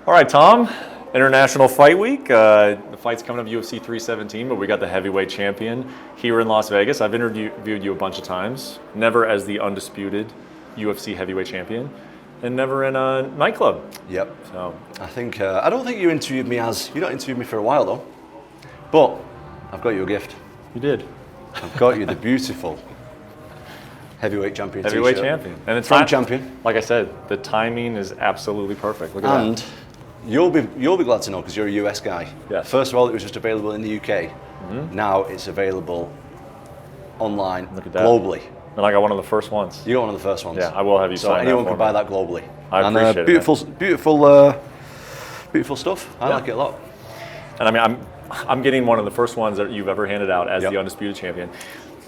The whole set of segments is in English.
All right, Tom. International Fight Week. The fight's coming up UFC 317, but we got the heavyweight champion here in Las Vegas. I've interviewed you a bunch of times, never as the undisputed UFC heavyweight champion, and never in a nightclub. Yep. So I think I don't think you interviewed me you don't interviewed me for a while though, but I've got you a gift. you did. I've got you the beautiful heavyweight champion Heavyweight t-shirt. champion. And it's From not, champion. like I said, the timing is absolutely perfect. Look at And that. you'll be glad to know because you're a US guy. Yes. First of all, it was just available in the UK. Now it's available online Look at that. globally. And I got one of the first ones. You got one of the first ones. Yeah, I will have you So sign that anyone for can me. buy that globally. I and, appreciate it, beautiful stuff. I Yeah. like it a lot. And I mean, I'm getting one of the first ones that you've ever handed out as Yep. the undisputed champion.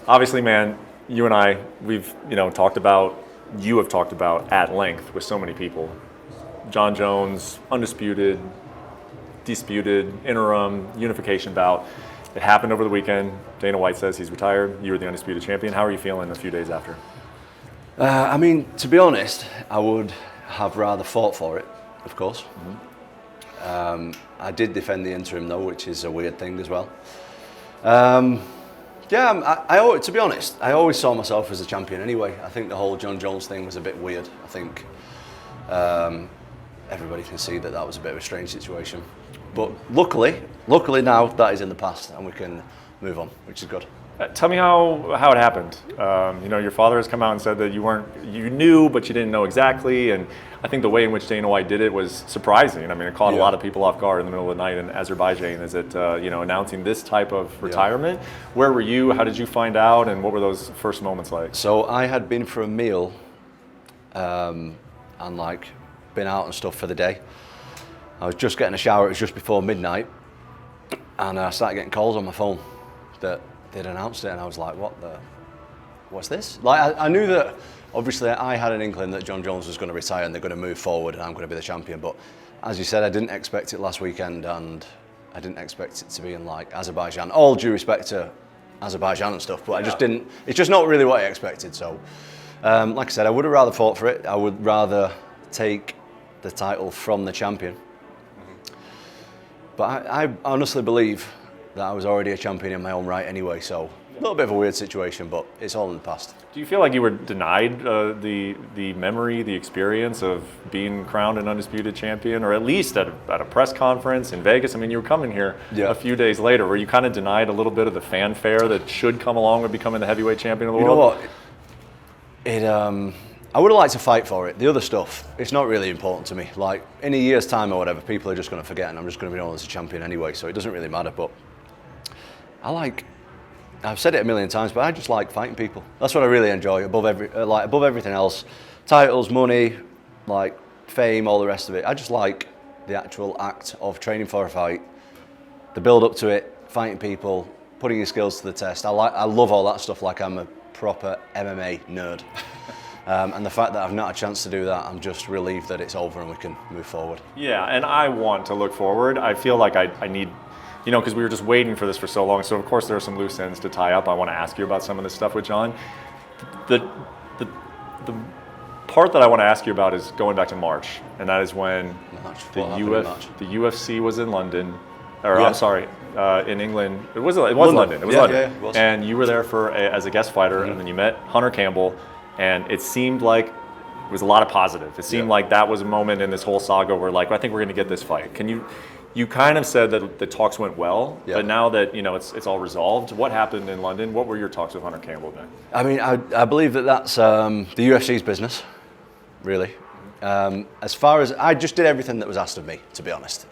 Obviously, man, you and I, you have talked about at length with so many people. Jon Jones, undisputed, disputed, interim, unification bout. It happened over the weekend. Dana White says he's retired. You were the undisputed champion. How are you feeling a few days after? I mean, to be honest, I would have rather fought for it, of course. I did defend the interim though, which is a weird thing as well. To be honest, I always saw myself as a champion anyway. I think the whole Jon Jones thing was a bit weird. I think everybody can see that was a bit of a strange situation. But luckily now that is in the past and we can move on, which is good. Tell me how it happened. Your father has come out and said that you knew, but you didn't know exactly. And I think the way in which Dana White did it was surprising. I mean, it caught a lot of people off guard in the middle of the night in Azerbaijan. Is it, announcing this type of retirement? Where were you? How did you find out? And what were those first moments like? So I had been for a meal, and been out and stuff for the day. I was just getting a shower. It was just before midnight, and I started getting calls on my phone that they'd announced it, and I was like, what's this? I knew that, obviously, I had an inkling that Jon Jones was going to retire and they're going to move forward and I'm going to be the champion. But as you said, I didn't expect it last weekend and I didn't expect it to be in Azerbaijan. All due respect to Azerbaijan and stuff, but I just didn't, it's just not really what I expected. So, like I said, I would have rather fought for it. I would rather take the title from the champion. But I honestly believe that I was already a champion in my own right anyway, so a little bit of a weird situation, but it's all in the past. Do you feel like you were denied the memory, the experience of being crowned an undisputed champion, or at least at a press conference in Vegas? I mean, you were coming here a few days later. Were you kind of denied a little bit of the fanfare that should come along with becoming the heavyweight champion of the world? You know what? I would have liked to fight for it. The other stuff, it's not really important to me. Like, in a year's time or whatever, people are just going to forget, and I'm just going to be known as a champion anyway, so it doesn't really matter. But I've said it a million times, but I just like fighting people. That's what I really enjoy above everything else. Titles, money, fame, all the rest of it. I just like the actual act of training for a fight, the build up to it, fighting people, putting your skills to the test. I love all that stuff. Like I'm a proper MMA nerd. And the fact that I've not had a chance to do that, I'm just relieved that it's over and we can move forward. Yeah, and I want to look forward. I feel like I need, because we were just waiting for this for so long. So of course there are some loose ends to tie up. I want to ask you about some of this stuff with Jon. The part that I want to ask you about is going back to March, and that is when the UFC was in London, in England. It was London. It was London. Yeah, it was. And you were there as a guest fighter, and then you met Hunter Campbell. And it seemed like it was a lot of positive. It seemed like that was a moment in this whole saga where I think we're going to get this fight. You kind of said that the talks went well, but now that it's all resolved, what happened in London? What were your talks with Hunter Campbell then? I mean, I believe that's the UFC's business, really. As far as I just did everything that was asked of me, to be honest.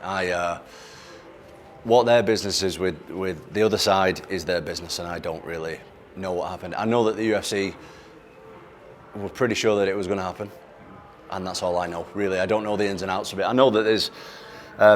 What their business is with the other side is their business, and I don't really know what happened. I know that the UFC were pretty sure that it was going to happen, and that's all I know, really. I don't know the ins and outs of it. I know that there's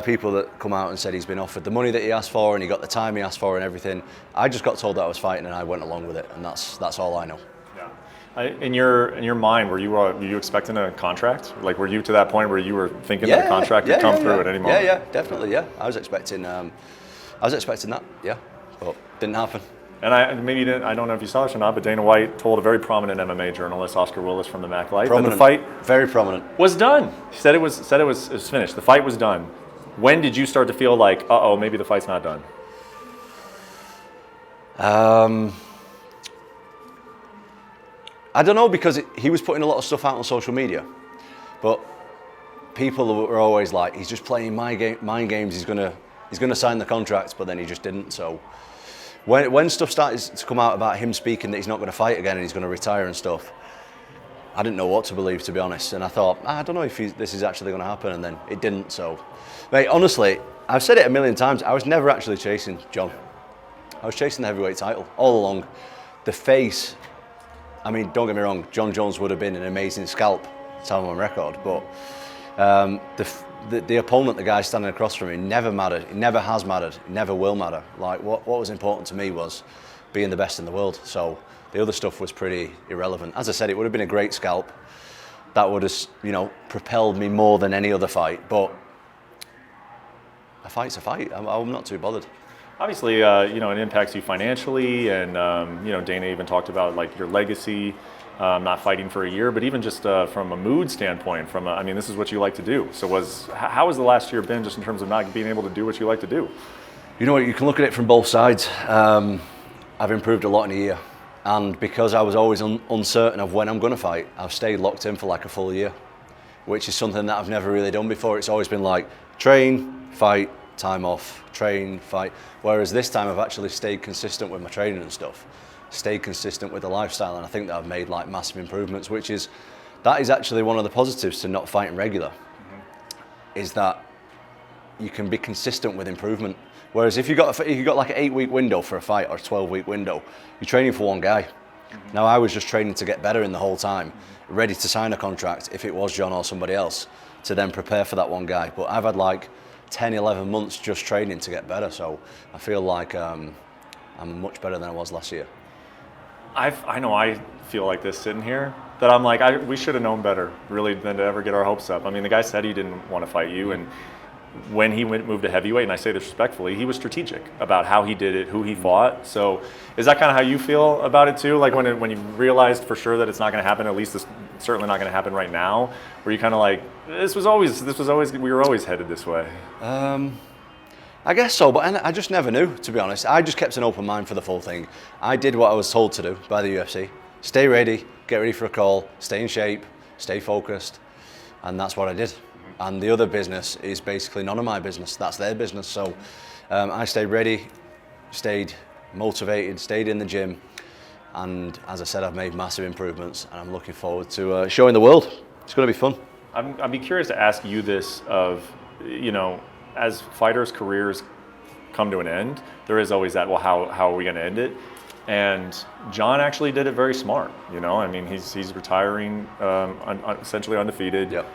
people that come out and said he's been offered the money that he asked for and he got the time he asked for and everything. I just got told that I was fighting and I went along with it, and that's all I know. Yeah. In your mind, were you expecting a contract? Were you to that point where you were thinking that a contract could come through at any moment? Yeah, definitely. Yeah, I was expecting that. Yeah, but didn't happen. And maybe you didn't, I don't know if you saw this or not, but Dana White told a very prominent MMA journalist, Oscar Willis from the Mac Life, that the fight very prominent was done. He said it was finished. The fight was done. When did you start to feel like, uh-oh, maybe the fight's not done? I don't know, because he was putting a lot of stuff out on social media, but people were always like, he's just playing mind games. He's gonna sign the contract, but then he just didn't. So when stuff started to come out about him speaking that he's not going to fight again and he's going to retire and stuff, I didn't know what to believe, to be honest. And I thought, I don't know if this is actually going to happen, and then it didn't. So, mate, honestly, I've said it a million times. I was never actually chasing Jon. I was chasing the heavyweight title all along. The face. I mean, don't get me wrong, Jon Jones would have been an amazing scalp, time on record, but the opponent, the guy standing across from me, never mattered. It never has mattered. It never will matter. Like, what was important to me was being the best in the world. So the other stuff was pretty irrelevant. As I said, it would have been a great scalp. That would have, propelled me more than any other fight. But a fight's a fight. I'm not too bothered. Obviously, it impacts you financially, and Dana even talked about like your legacy, not fighting for a year, but even just from a mood standpoint. This is what you like to do. So how has the last year been, just in terms of not being able to do what you like to do? You know what? You can look at it from both sides. I've improved a lot in a year, and because I was always uncertain of when I'm going to fight, I've stayed locked in for like a full year, which is something that I've never really done before. It's always been like train, fight, time off, train, fight. Whereas this time I've actually stayed consistent with my training and stuff, stayed consistent with the lifestyle, and I think that I've made like massive improvements, that is actually one of the positives to not fighting regular, is that you can be consistent with improvement. Whereas if you got like an 8-week window for a fight or a 12-week window, you're training for one guy. Now I was just training to get better in the whole time, ready to sign a contract if it was Jon or somebody else, to then prepare for that one guy. But I've had like 10, 11 months just training to get better, so I feel like I'm much better than I was last year. I know I feel like this sitting here, that I'm like, we should have known better, really, than to ever get our hopes up. I mean, the guy said he didn't want to fight you, and when he moved to heavyweight, and I say this respectfully, he was strategic about how he did it, who he fought. So is that kind of how you feel about it too? Like when you realized for sure that it's not going to happen, at least it's certainly not going to happen right now, were you kind of like, we were always headed this way? I guess so, but I just never knew, to be honest. I just kept an open mind for the full thing. I did what I was told to do by the UFC. Stay ready, get ready for a call, stay in shape, stay focused, and that's what I did. And the other business is basically none of my business. That's their business. So I stayed ready, stayed motivated, stayed in the gym, and as I said, I've made massive improvements, and I'm looking forward to showing the world. It's going to be fun. I'd be curious to ask you this as fighters' careers come to an end, there is always that, well, how are we going to end it? And Jon actually did it very smart. He's retiring essentially undefeated. Yep.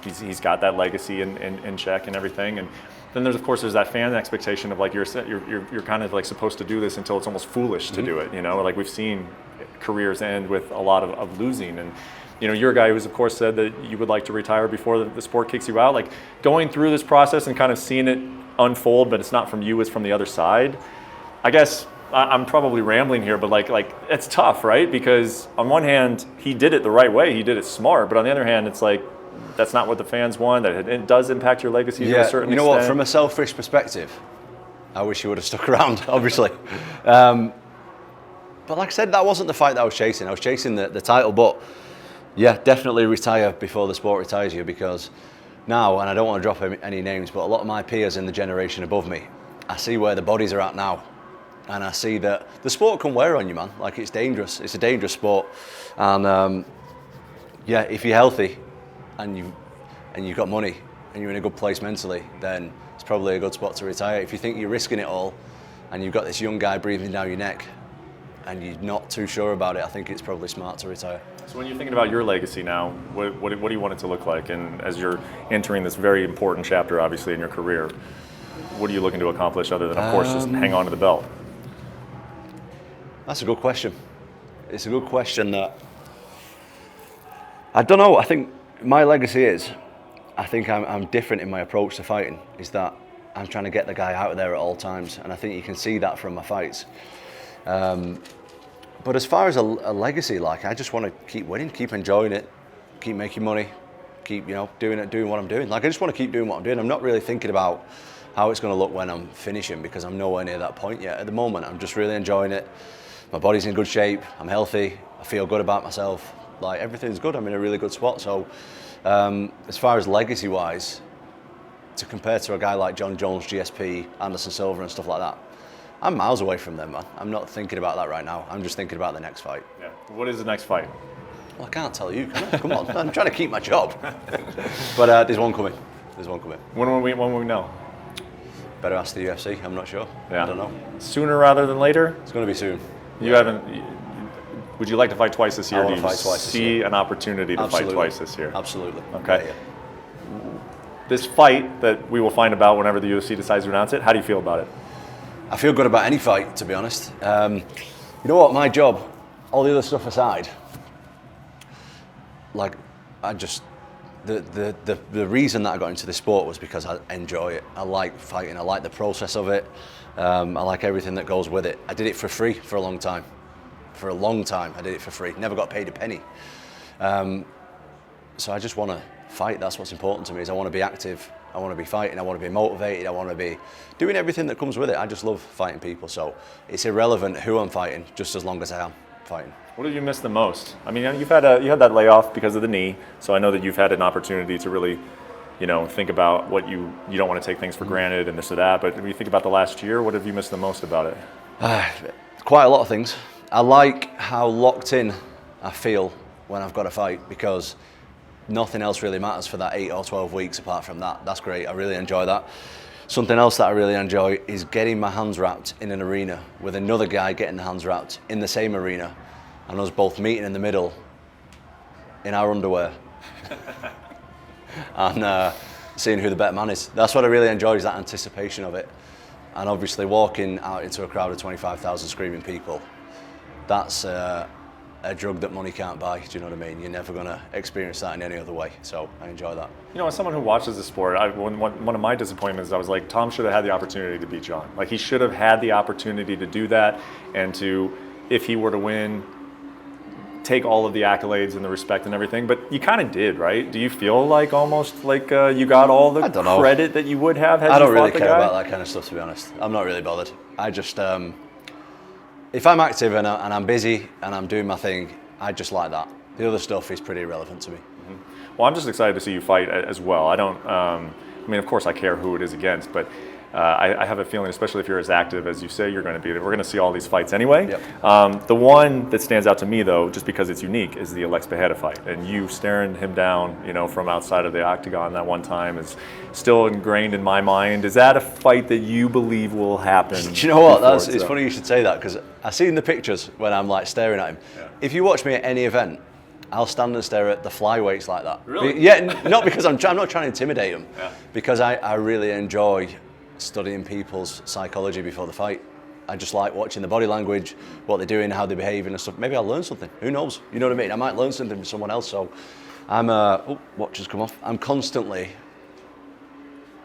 He's got that legacy in check and everything. And then there's that fan expectation of like you're kind of like supposed to do this until it's almost foolish to do it. Like we've seen careers end with a lot of losing. And you're a guy who's of course said that you would like to retire before the sport kicks you out. Like going through this process and kind of seeing it unfold, but it's not from you, it's from the other side. I guess I'm probably rambling here, but like it's tough, right? Because on one hand, he did it the right way, he did it smart, but on the other hand, it's like that's not what the fans want. That it does impact your legacy to a certain extent. What? From a selfish perspective, I wish he would have stuck around, obviously. But like I said, that wasn't the fight that I was chasing. I was chasing the title, but yeah, definitely retire before the sport retires you, because now, and I don't want to drop any names, but a lot of my peers in the generation above me, I see where the bodies are at now. And I see that the sport can wear on you, man. Like, it's dangerous. It's a dangerous sport. And if you're healthy and you've got money and you're in a good place mentally, then it's probably a good spot to retire. If you think you're risking it all and you've got this young guy breathing down your neck and you're not too sure about it, I think it's probably smart to retire. So when you're thinking about your legacy now, what do you want it to look like? And as you're entering this very important chapter, obviously, in your career, what are you looking to accomplish other than, of course, just hang on to the belt? That's a good question. It's a good question that I don't know. I think my legacy is, I think I'm different in my approach to fighting, is that I'm trying to get the guy out of there at all times. And I think you can see that from my fights. But as far as a legacy, like, I just want to keep winning, keep enjoying it, keep making money, keep, doing what I'm doing. Like, I just want to keep doing what I'm doing. I'm not really thinking about how it's going to look when I'm finishing, because I'm nowhere near that point yet. At the moment, I'm just really enjoying it. My body's in good shape, I'm healthy, I feel good about myself. Like, everything's good, I'm in a really good spot. So as far as legacy-wise, to compare to a guy like Jon Jones, GSP, Anderson Silva and stuff like that, I'm miles away from them, man. I'm not thinking about that right now. I'm just thinking about the next fight. Yeah. What is the next fight? Well, I can't tell you. Come on. I'm trying to keep my job. But there's one coming. When will we know? Better ask the UFC. I'm not sure. Yeah. I don't know. Sooner rather than later? It's going to be soon. You haven't. Would you like to fight twice this year? I want Do to you fight twice this see year. an opportunity to Absolutely. fight twice this year? Absolutely. Okay. Yeah. This fight that we will find about whenever the UFC decides to announce it, how do you feel about it? I feel good about any fight, to be honest. You know what? My job, all the other stuff aside, like, I just the reason that I got into this sport was because I enjoy it. I like fighting. I like the process of it. I like everything that goes with it. I did it for free for a long time. I did it for free. Never got paid a penny. So I just want to fight. That's what's important to me. Is I want to be active. I want to be fighting. I want to be motivated. I want to be doing everything that comes with it. I just love fighting people. So it's irrelevant who I'm fighting, just as long as I am fighting. What have you missed the most? I mean, you had that layoff because of the knee, so I know that you've had an opportunity to really, think about what you don't want to take things for granted and this or that. But when you think about the last year, what have you missed the most about it? Quite a lot of things. I like how locked in I feel when I've got a fight, because nothing else really matters for that 8 or 12 weeks apart from that. That's great. I really enjoy that. Something else that I really enjoy is getting my hands wrapped in an arena with another guy getting the hands wrapped in the same arena, and us both meeting in the middle in our underwear and seeing who the better man is. That's what I really enjoy, is that anticipation of it. And obviously walking out into a crowd of 25,000 screaming people, that's a drug that money can't buy. Do you know what I mean? You're never going to experience that in any other way. So I enjoy that. As someone who watches the sport, one of my disappointments, I was like, Tom should have had the opportunity to beat Jon. Like, he should have had the opportunity to do that, and to, if he were to win, take all of the accolades and the respect and everything. But you kind of did, right? Do you feel like almost like you got all the credit that you would have had you fought the guy? I don't really care about that kind of stuff, to be honest. I'm not really bothered. I just, if I'm active and I'm busy and I'm doing my thing, I just like that. The other stuff is pretty irrelevant to me. Mm-hmm. Well, I'm just excited to see you fight as well. I don't, of course I care who it is against, but I have a feeling, especially if you're as active as you say you're going to be, that we're going to see all these fights anyway. Yep. The one that stands out to me, though, just because it's unique, is the Alex Bejeda fight. And you staring him down, from outside of the octagon that one time is still ingrained in my mind. Is that a fight that you believe will happen? Do you know what? It's funny you should say that, because I see in the pictures when I'm like staring at him. Yeah. If you watch me at any event, I'll stand and stare at the flyweights like that. Really? Yeah, not because I'm not trying to intimidate them, because I really enjoy studying people's psychology before the fight. I just like watching the body language, what they're doing, how they're behaving and stuff. Maybe I'll learn something. Who knows? You know what I mean? I might learn something from someone else. So I'm, watch has come off. I'm constantly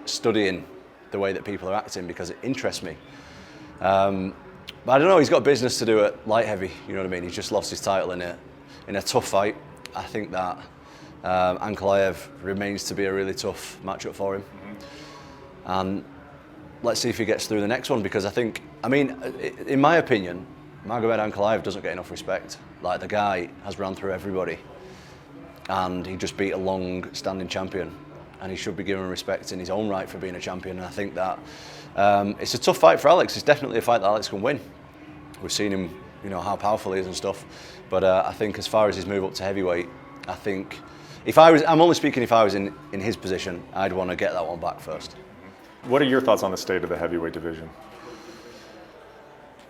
studying the way that people are acting, because it interests me. But I don't know, he's got business to do at light heavy. You know what I mean? He's just lost his title in a tough fight. I think that Ankalaev remains to be a really tough matchup for him. Mm-hmm. And let's see if he gets through the next one, because in my opinion, Magomed Ankalaev doesn't get enough respect. Like, the guy has run through everybody, and he just beat a long-standing champion, and he should be given respect in his own right for being a champion. And I think that it's a tough fight for Alex. It's definitely a fight that Alex can win. We've seen him, how powerful he is and stuff. But I think as far as his move up to heavyweight, I think I'm only speaking if I was in his position, I'd want to get that one back first. What are your thoughts on the state of the heavyweight division?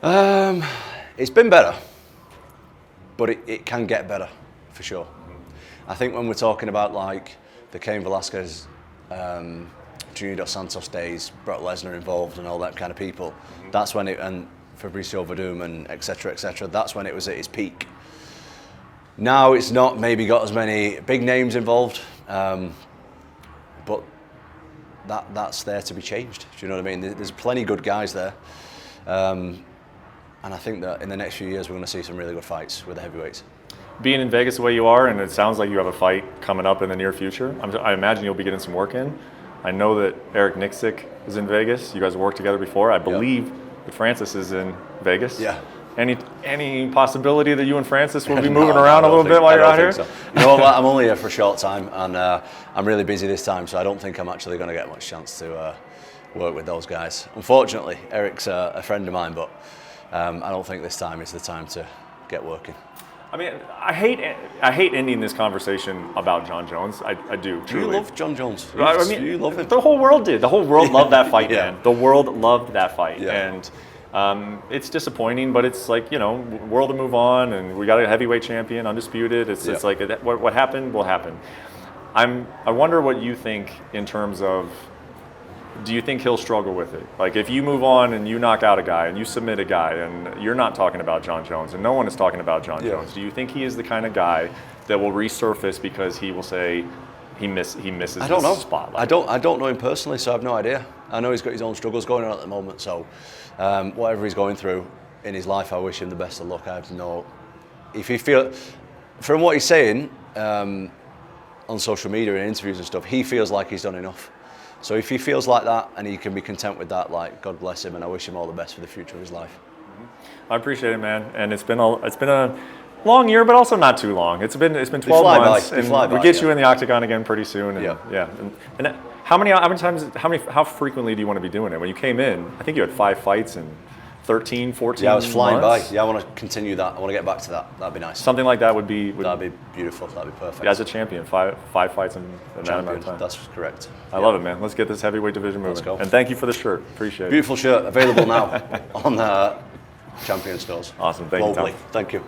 It's been better, but it can get better, for sure. Mm-hmm. I think when we're talking about like the Cain Velasquez, Junior Dos Santos days, Brock Lesnar involved and all that kind of people, that's when and Fabricio Verdum and et cetera, that's when it was at its peak. Now it's not maybe got as many big names involved, but that's there to be changed. Do you know what I mean? There's plenty good guys there. And I think that in the next few years, we're going to see some really good fights with the heavyweights. Being in Vegas the way you are, and it sounds like you have a fight coming up in the near future, I imagine you'll be getting some work in. I know that Eric Nixick is in Vegas. You guys have worked together before. I believe that Francis is in Vegas. Yeah. Any possibility that you and Francis will be moving around a little bit while you're out here? So. You know what? I'm only here for a short time, and I'm really busy this time, so I don't think I'm actually going to get much chance to work with those guys. Unfortunately, Eric's a friend of mine, but I don't think this time is the time to get working. I mean, I hate ending this conversation about Jon Jones. I do, truly. You love Jon Jones. You love him. The whole world did. The whole world loved that fight, Yeah. man. The world loved that fight. Yeah. And it's disappointing, but it's like, world to move on, and we got a heavyweight champion, undisputed. It's like what happened will happen. I wonder what you think in terms of, do you think he'll struggle with it? Like, if you move on and you knock out a guy and you submit a guy and you're not talking about Jon Jones and no one is talking about Jon Jones, do you think he is the kind of guy that will resurface because he will say he misses the spotlight? I don't know him personally, so I have no idea. I know he's got his own struggles going on at the moment, so whatever he's going through in his life, I wish him the best of luck. I have no. If he from what he's saying on social media and interviews and stuff, he feels like he's done enough. So if he feels like that and he can be content with that, like, God bless him, and I wish him all the best for the future of his life. I appreciate it, man. And it's been a long year, but also not too long. It's been 12 months, and we'll get you in the octagon again pretty soon. And, And how frequently do you want to be doing it? When you came in, I think you had 5 fights and 13, 14 Yeah, I was flying months. by. Yeah, I want to continue that. I want to get back to that. That'd be nice. Something like that would be beautiful. That'd be perfect. Yeah, as a champion, five fights in that amount of time. That's correct. I love it, man. Let's get this heavyweight division moving. Let's go. And thank you for the shirt. Appreciate it. Beautiful shirt, available now on Champion stores. Awesome. Thank you, Tom. Thank you.